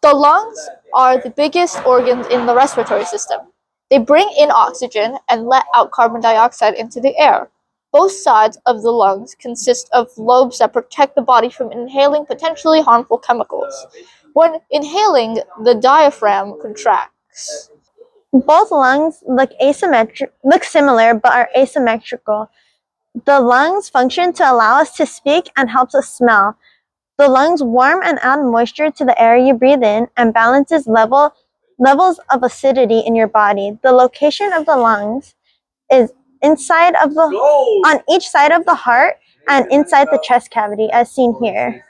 The lungs are the biggest organs in the respiratory system. They bring in oxygen and let out carbon dioxide into the air. Both sides of the lungs consist of lobes that protect the body from inhaling potentially harmful chemicals. When inhaling, the diaphragm contracts. Both lungs look similar but are asymmetrical. The lungs function to allow us to speak and helps us smell. The lungs warm and add moisture to the air you breathe in and balances levels of acidity in your body. The location of the lungs is on each side of the heart and inside the chest cavity, as seen here.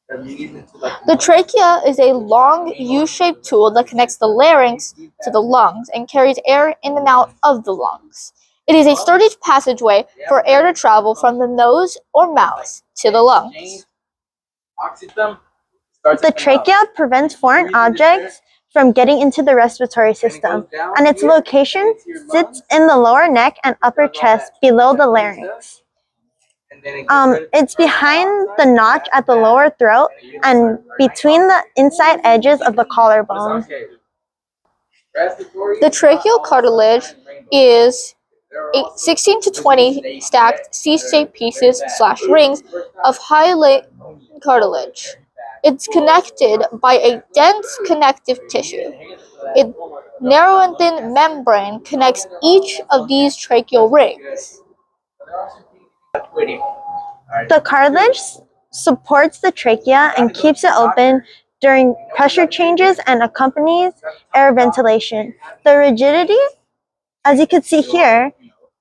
The trachea is a long U-shaped tool that connects the larynx to the lungs and carries air in and out of the lungs. It is a sturdy passageway for air to travel from the nose or mouth to the lungs. The trachea prevents foreign objects from getting into the respiratory system, and its location sits in the lower neck and upper chest below the larynx. It's behind the notch at the lower throat and between the inside edges of the collarbone. The tracheal cartilage is 16 to 20 stacked C-shaped pieces / rings of hyaline cartilage. It's connected by a dense connective tissue. A narrow and thin membrane connects each of these tracheal rings. The cartilage supports the trachea and keeps it open during pressure changes and accompanies air ventilation. The rigidity, as you can see here,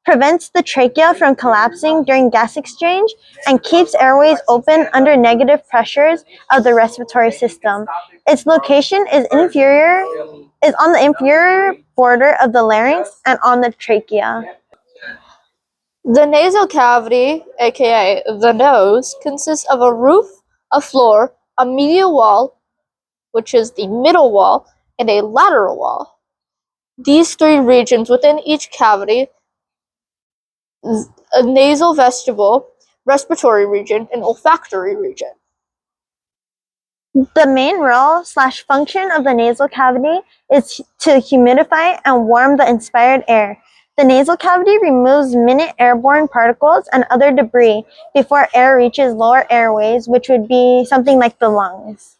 prevents the trachea from collapsing during gas exchange and keeps airways open under negative pressures of the respiratory system. Its location is on the inferior border of the larynx and on the trachea. The nasal cavity, aka the nose, consists of a roof, a floor, a medial wall, which is the middle wall, and a lateral wall. These three regions within each cavity, a nasal vestibule, respiratory region, and olfactory region. The main role / function of the nasal cavity is to humidify and warm the inspired air. The nasal cavity removes minute airborne particles and other debris before air reaches lower airways, which would be something like the lungs.